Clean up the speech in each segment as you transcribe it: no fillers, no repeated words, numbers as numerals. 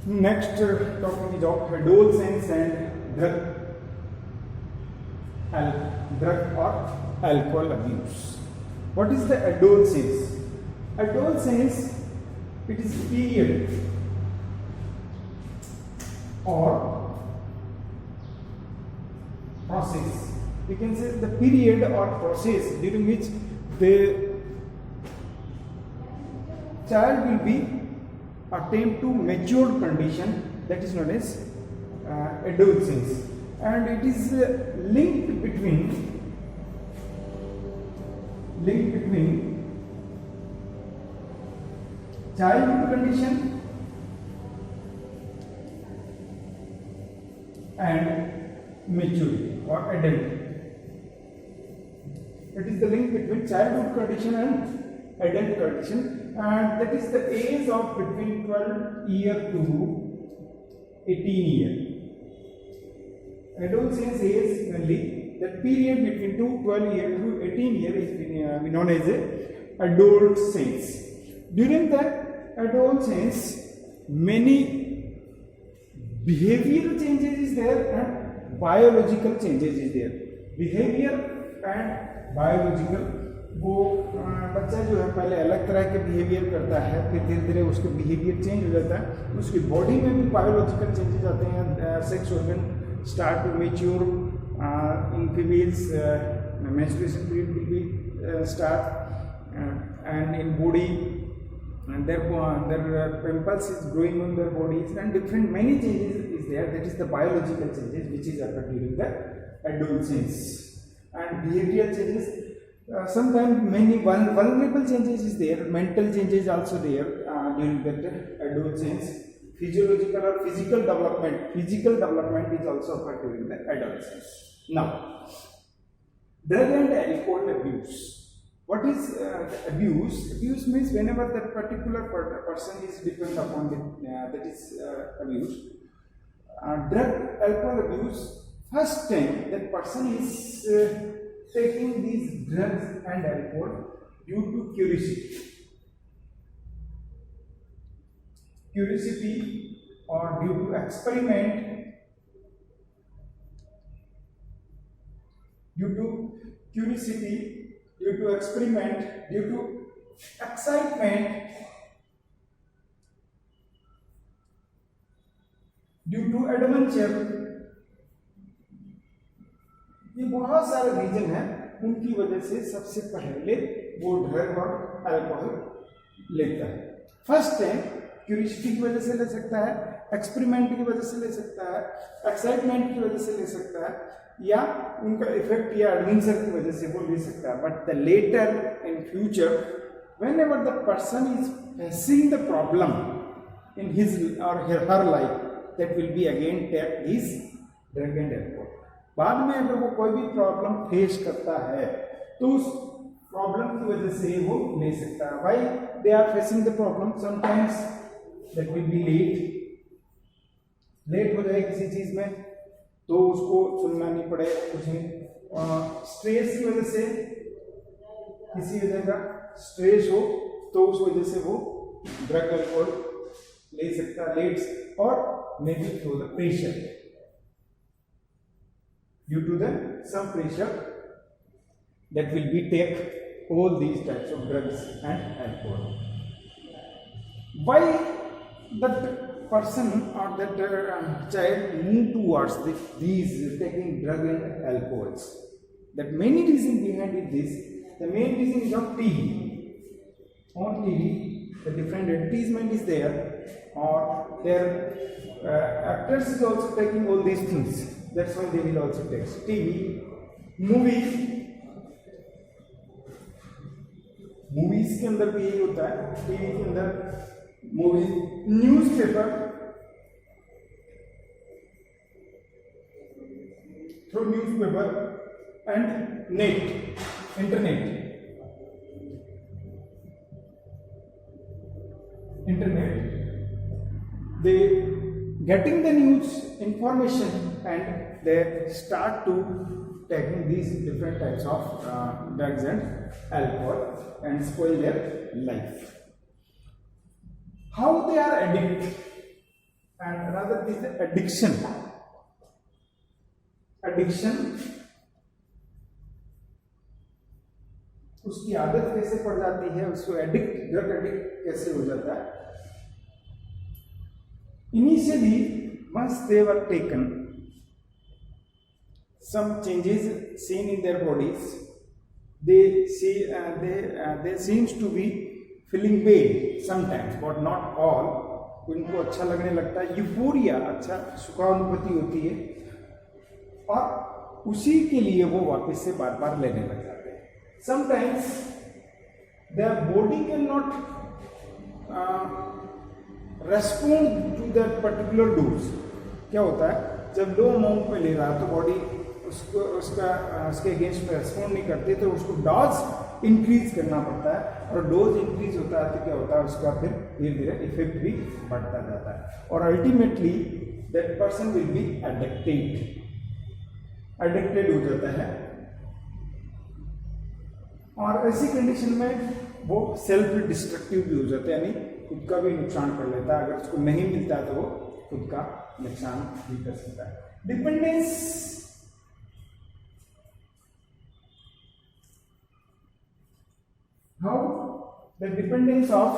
Next topic is of adolescence and drug or alcohol abuse. What is the adolescence? Adolescence, it is period or process. We can say the period or process during which the child will be attain to matured condition, that is known as adolescence, and it is linked between childhood condition and maturity or adult. It is the link between childhood condition and adult condition, and that is the age of between 12 year to 18 year. Adolescence is mainly that period between 12 year to 18 year is known as adolescence. During the adolescence, many behavioral changes is there and biological changes is there. Behavior and biological, वो बच्चा जो है पहले अलग तरह के behaviour करता है, फिर धीरे धीरे उसका बिहेवियर चेंज हो जाता है, उसकी बॉडी में भी बायोलॉजिकल चेंजेस आते हैं. Sex organ start to mature in females, menstruation period will be start, and in body, and their pimples is growing on their bodies, and different many changes is there. That is the biological changes which is occurred during the adolescence. And behavioral changes, sometimes many vulnerable changes is there, mental changes also there during that adolescence. Physiological or physical development is also occurred during the adolescence. Now, drug and alcohol abuse. What is abuse? Abuse means whenever that particular person is dependent upon it, that is abuse. Drug alcohol abuse, first time that person is taking these drugs and alcohol due to curiosity or due to experiment, due to excitement, due to adventure. ये बहुत सारे reason है, उनकी वजह से सबसे पहले वो ड्रग और अल्कोहल लेता है. फर्स्ट टाइम क्यूरियोसिटी की वजह से ले सकता है, एक्सपेरिमेंट की वजह से ले सकता है, एक्साइटमेंट की वजह से ले सकता है, या उनका इफेक्ट या एडवेंचर की वजह से वो ले सकता है. But the later in future, whenever the person is facing the problem in his or her life, that will be again take this drug and alcohol. बाद में अगर वो कोई भी प्रॉब्लम फेस करता है तो उस प्रॉब्लम की वजह से वो ले सकता है. Why they are facing the problem, sometimes that will be late हो जाए किसी चीज में तो उसको सुनना नहीं पड़े, कुछ नहीं, स्ट्रेस की वजह से, किसी वजह का स्ट्रेस हो तो उस वजह से वो ड्रग अल्कोहल ले सकता है, लेट्स और may be through the pressure, due to the some pressure that will be take all these types of drugs and alcohol. Why that person or that child move towards these taking drug and alcohols? That many reasons behind it is the main reason is of TV. On TV, the different advertisement is there, or their actors is also taking all these things. That's why they will also take TV, movies के अंदर भी यही होता है, TV के अंदर movie, newspaper, through newspaper and internet, they getting the news information and they start to taking these different types of drugs and alcohol and spoil their life. How they are addicted? आदत is addiction. Addiction, उसकी आदत कैसे पड़ जाती है, उसको addict, drug addict कैसे हो जाता है। Initially once they were taken, some changes seen in their bodies, they seems to be feeling pain sometimes but not all। उनको अच्छा लगने लगता है, यूफोरिया, अच्छा सुखानुभूति होती है, और उसी के लिए वो वापस से बार बार लेने लग जाते हैं। Sometimes their body cannot respond to that particular dose. क्या होता है, जब लो अमाउंट में ले रहा है तो बॉडी उसके अगेंस्ट में रेस्पॉन्ड नहीं करती, तो उसको डोज इंक्रीज करना पड़ता है, और डोज इंक्रीज होता है तो क्या होता है, उसका फिर धीरे धीरे इफेक्ट भी बढ़ता जाता है, और ultimately that person will be addicted हो जाता है। और ऐसी कंडीशन में वो सेल्फ डिस्ट्रक्टिव भी हो जाता है, यानी खुद का भी नुकसान कर लेता है। अगर उसको नहीं मिलता है तो वो खुद का नुकसान भी कर सकता है। Dependence, how the dependence of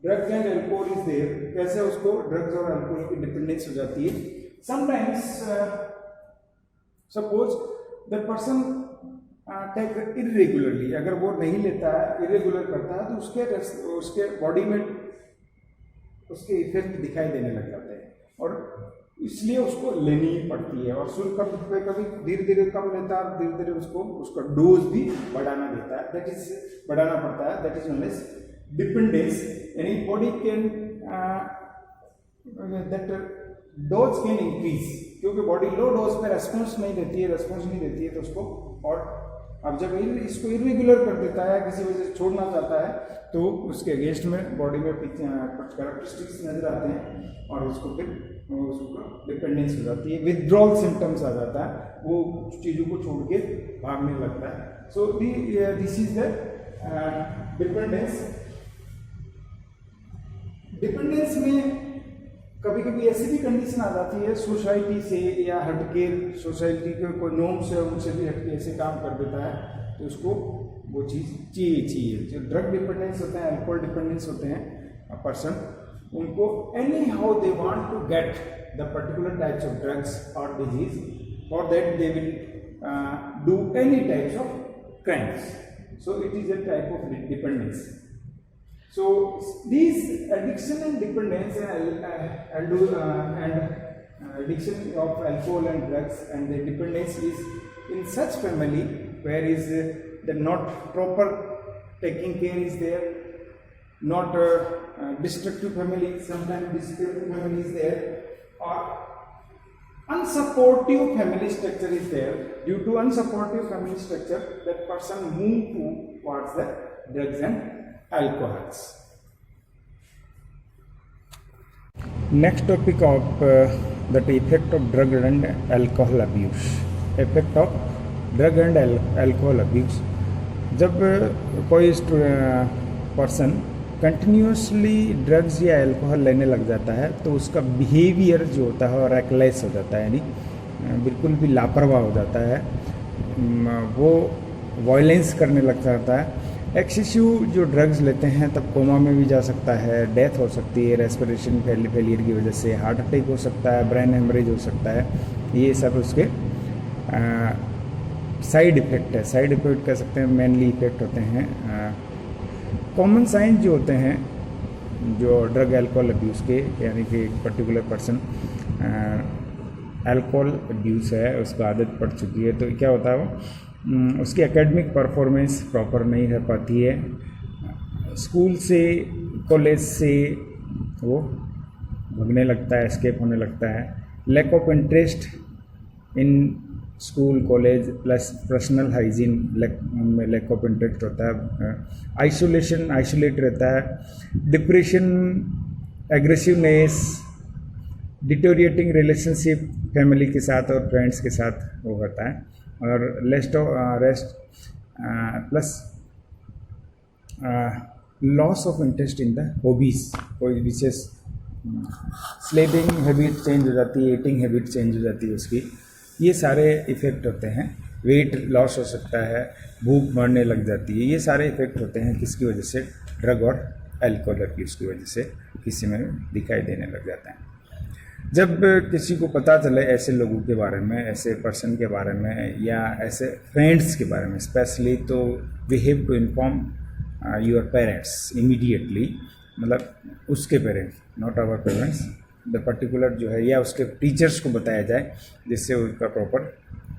drugs and alcohol is there, कैसे उसको ड्रग्स और अल्कोहल की डिपेंडेंस हो जाती है। Sometimes suppose the person take irregularly, अगर वो नहीं लेता है, इरेगुलर करता है, तो उसके बॉडी में उसके इफेक्ट दिखाई देने लग जाते हैं, और इसलिए उसको लेनी ही पड़ती है। और शुरू कभी धीरे धीरे कम लेता है, धीरे धीरे उसका डोज भी बढ़ाना देता है, दैट इज बढ़ाना पड़ता है, that is known as dependence. यानी body can that dose can increase, क्योंकि बॉडी लो डोज पे रेस्पॉन्स नहीं देती है तो उसको, और अब जब इसको इरेगुलर कर देता है, किसी वजह से छोड़ना चाहता है, तो उसके अगेंस्ट में बॉडी में कुछ कैरेक्टरिस्टिक्स नजर आते हैं, और उसको फिर उसको डिपेंडेंस हो जाती है, विथड्रॉल सिम्टम्स आ जाता है, वो चीज़ों को छोड़ के भागने लगता है। So this is the dependence. Dependence में कभी कभी ऐसी भी कंडीशन आ जाती है सोसाइटी से या हटके, सोसाइटी के कोई नॉर्म्स है उनसे भी हटके ऐसे काम कर देता है, तो उसको वो चीज़ चाहिए। जो ड्रग डिपेंडेंस होते हैं, अल्कोहल डिपेंडेंस होते हैं पर्सन, उनको any how they want to get the particular types of drugs और disease, for that they will do any types of crimes. So it is a type of dependence. So these addiction and dependence and addiction of alcohol and drugs and the dependence is in such family where is the not proper taking care is there, not destructive family, sometimes destructive family is there, or unsupportive family structure is there. Due to unsupportive family structure, that person move towards the drugs and alcohols. Next topic of that effect of drug and alcohol abuse. Effect of drug and alcohol abuse. जब कोई person continuously drugs या alcohol लेने लग जाता है, तो उसका behaviour जो होता है और रेकलेस हो जाता है, यानी बिल्कुल भी लापरवाह हो जाता है, वो वायलेंस करने लग जाता है। एक्सेसिव जो ड्रग्स लेते हैं तब कोमा में भी जा सकता है, डेथ हो सकती है रेस्पिरेशन फेलियर की वजह से, हार्ट अटैक हो सकता है, ब्रेन हेमरेज हो सकता है। ये सब उसके साइड इफ़ेक्ट है, साइड इफ़ेक्ट कह सकते हैं, मेनली इफ़ेक्ट होते हैं। कॉमन साइन जो होते हैं जो ड्रग अल्कोहल अब्यूज़ के, यानी कि एक पर्टिकुलर पर्सन अल्कोहल अब्यूज़ है, उसको आदत पड़ चुकी है, तो क्या होता है वो उसकी एकेडमिक परफॉर्मेंस प्रॉपर नहीं रह पाती है, स्कूल से कॉलेज से वो भगने लगता है, एस्केप होने लगता है, lack of interest in school college plus personal hygiene में लैक ऑफ इंटरेस्ट होता है, आइसोलेट रहता है, depression, aggressiveness, deteriorating relationship family के साथ और फ्रेंड्स के साथ वो होता है, और rest plus loss of interest in the hobbies, कोई विशेष स्लीपिंग हैबिट चेंज हो जाती है, ईटिंग हैबिट चेंज हो जाती है उसकी। ये सारे इफ़ेक्ट होते हैं। वेट लॉस हो सकता है, भूख मरने लग जाती है। ये सारे इफ़ेक्ट होते हैं किसकी वजह से? ड्रग और अल्कोहल अब्यूज़ की वजह से किसी में दिखाई देने लग जाता है। जब किसी को पता चले ऐसे लोगों के बारे में, ऐसे पर्सन के बारे में या ऐसे फ्रेंड्स के बारे में स्पेशली, तो we have to inform your parents immediately, मतलब उसके parents, not our parents, the particular जो है, या उसके टीचर्स को बताया जाए जिससे उसका प्रॉपर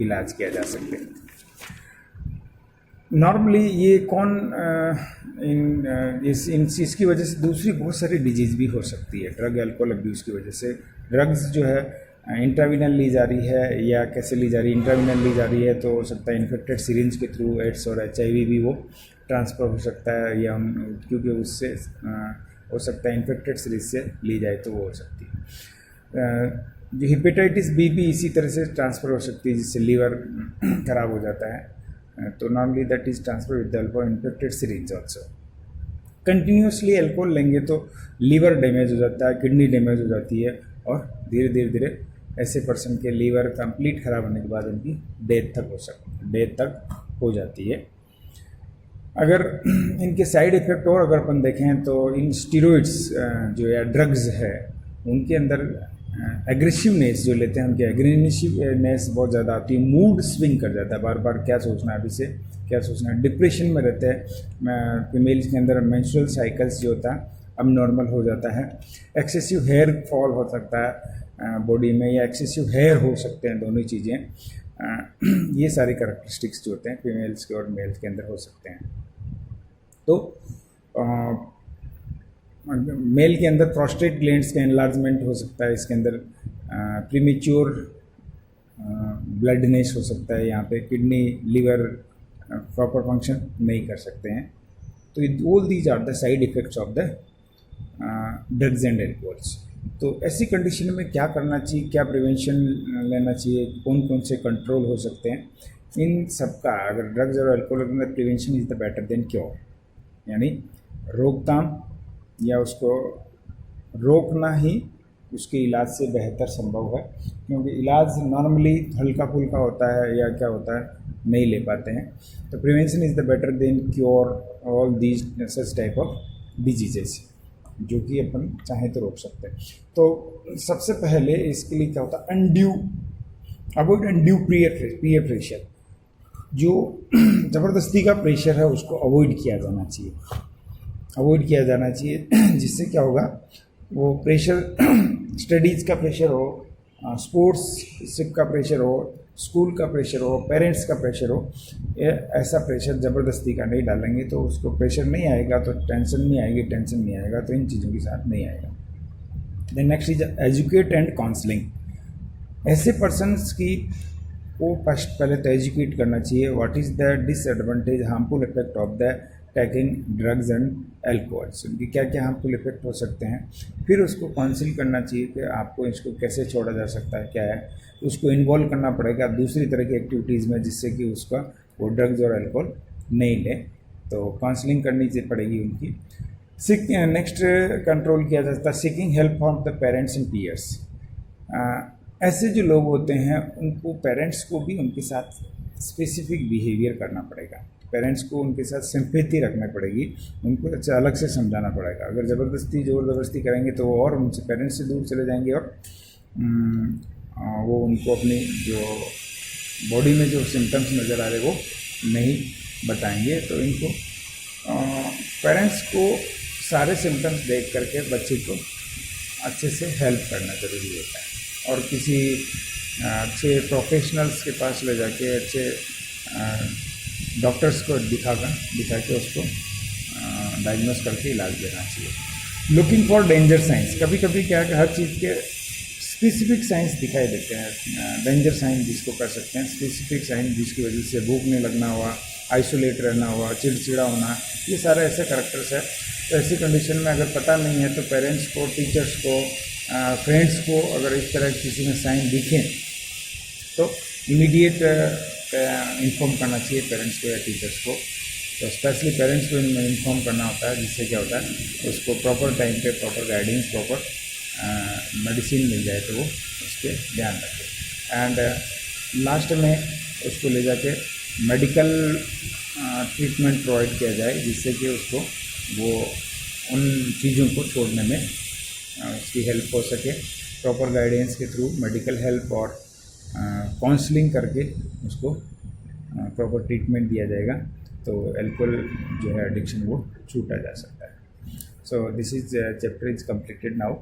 इलाज किया जा सके। नॉर्मली ये कौन इसकी वजह से दूसरी बहुत सारी डिजीज़ भी हो सकती है ड्रग अल्कोहल अब्यूज़ की वजह से। ड्रग्स जो है इंट्राविनल ली जा रही है या कैसे ली जा रही है? इंट्राविनल ली जा रही है तो हो सकता है इन्फेक्टेड सिरिंज के थ्रू एड्स और HIV भी वो ट्रांसफ़र हो सकता है, या क्योंकि उससे हो सकता है इन्फेक्टेड सिरिंज से ली जाए तो वो हो सकती है। जो हेपेटाइटिस B भी इसी तरह से ट्रांसफ़र हो सकती है जिससे लीवर खराब हो जाता है। तो normally that is transfer with the help of infected syringe also. Continuously alcohol लेंगे तो लीवर डैमेज हो जाता है, किडनी डैमेज हो जाती है, और धीरे धीरे धीरे ऐसे पर्सन के लीवर कंप्लीट खराब होने के बाद उनकी डेथ तक हो जाती है। अगर इनके साइड इफ़ेक्ट और अगर अपन देखें तो इन स्टीरॉइड्स जो या ड्रग्स है उनके अंदर एग्रेसिवनेस जो लेते हैं, उनकी एग्रेसिवनेस बहुत ज़्यादा आती है, मूड स्विंग कर जाता है, बार बार क्या सोचना है अभी से क्या सोचना है, डिप्रेशन में रहते हैं। फीमेल्स के अंदर मेंस्ट्रुअल साइकिल्स जो होता है अब नॉर्मल हो जाता है। एक्सेसिव हेयर फॉल हो सकता है बॉडी में, या एक्सेसिव हेयर हो सकते हैं, दोनों चीज़ें। ये सारे कैरेक्टरिस्टिक्स जो होते हैं फीमेल्स के और मेल्स के अंदर हो सकते हैं। तो मेल के अंदर प्रोस्टेट ग्लैंड्स का एनलार्जमेंट हो सकता है, इसके अंदर प्रीमेच्योर ब्लडनेस हो सकता है, यहाँ पे किडनी लीवर प्रॉपर फंक्शन नहीं कर सकते हैं। तो all these are the side effects of the drugs and alcohols. तो ऐसी कंडीशन में क्या करना चाहिए, क्या प्रिवेंशन लेना चाहिए, कौन कौन से कंट्रोल हो सकते हैं, इन सब का अगर ड्रग्स और अल्कोहल के अंदर prevention is the better than cure, यानी रोकथाम या उसको रोकना ही उसके इलाज से बेहतर संभव है, क्योंकि इलाज नॉर्मली हल्का फुल्का होता है या क्या होता है नहीं ले पाते हैं। तो prevention is the better than cure all these such type of diseases जो कि अपन चाहें तो रोक सकते हैं। तो सबसे पहले इसके लिए क्या होता है, अवॉइड अनड्यू पीयर प्रेशर। जो ज़बरदस्ती का प्रेशर है उसको अवॉइड किया जाना चाहिए, जिससे क्या होगा, वो प्रेशर स्टडीज़ का प्रेशर हो, स्पोर्ट्सशिप का प्रेशर हो, स्कूल का प्रेशर हो, पेरेंट्स का प्रेशर हो, ऐसा प्रेशर ज़बरदस्ती का नहीं डालेंगे तो उसको प्रेशर नहीं आएगा तो टेंशन नहीं आएगा तो इन चीज़ों के साथ नहीं आएगा। Then next is educate and counselling. ऐसे पर्सनस की को पहले तो एजुकेट करना चाहिए what is the disadvantage harmful effect of the taking drugs and alcohols, उनके क्या क्या हार्मफुल इफेक्ट हो सकते हैं। फिर उसको काउंसिल करना चाहिए कि आपको इसको कैसे छोड़ा जा सकता है, क्या है, उसको इन्वॉल्व करना पड़ेगा दूसरी तरह की एक्टिविटीज़ में जिससे कि उसका वो ड्रग्स और अल्कोहल नहीं ले, तो काउंसलिंग करनी पड़ेगी उनकी। नेक्स्ट कंट्रोल किया जा सकता है seeking help from the parents and peers. ऐसे जो लोग होते हैं उनको पेरेंट्स को भी उनके साथ स्पेसिफिक बिहेवियर करना पड़ेगा, पेरेंट्स को उनके साथ सिंपैथी रखना पड़ेगी, उनको अच्छा अलग से समझाना पड़ेगा। अगर ज़बरदस्ती करेंगे तो वो और उनसे पेरेंट्स से दूर चले जाएंगे और वो उनको अपनी जो बॉडी में जो सिम्टम्स नज़र आ रहे वो नहीं बताएंगे। तो इनको पेरेंट्स को सारे सिम्टम्स देख करके बच्चे को अच्छे से हेल्प करना ज़रूरी होता है, और किसी अच्छे प्रोफेशनल्स के पास ले जाके अच्छे डॉक्टर्स को दिखा के उसको डायग्नोस करके इलाज देना चाहिए। लुकिंग फॉर डेंजर साइंस, कभी कभी क्या है हर चीज़ के स्पेसिफिक साइंस दिखाई देते हैं, डेंजर साइन जिसको कह सकते हैं, स्पेसिफिक साइन जिसकी वजह से भूख नहीं लगना हुआ, आइसोलेट रहना हुआ, चिड़चिड़ा होना, ये सारे ऐसे करैक्टर्स है। तो ऐसी कंडीशन में अगर पता नहीं है तो पेरेंट्स को, टीचर्स को, फ्रेंड्स को अगर इस तरह किसी में साइन दिखें तो इमीडिएट इन्फॉर्म करना चाहिए पेरेंट्स को या टीचर्स को। तो स्पेशली पेरेंट्स को इन्फॉर्म करना होता है, जिससे क्या होता है उसको प्रॉपर टाइम पे प्रॉपर गाइडेंस, प्रॉपर मेडिसिन मिल जाए तो वो उस पर ध्यान रखे। एंड लास्ट में उसको ले जाके मेडिकल ट्रीटमेंट प्रोवाइड किया जाए, जिससे कि उसको वो उन चीज़ों को छोड़ने में उसकी हेल्प हो सके। प्रॉपर गाइडेंस के थ्रू मेडिकल हेल्प और काउंसलिंग करके उसको प्रॉपर ट्रीटमेंट दिया जाएगा, तो अल्कोहल जो है एडिक्शन वो छूटा जा सकता है। So this is chapter is completed now.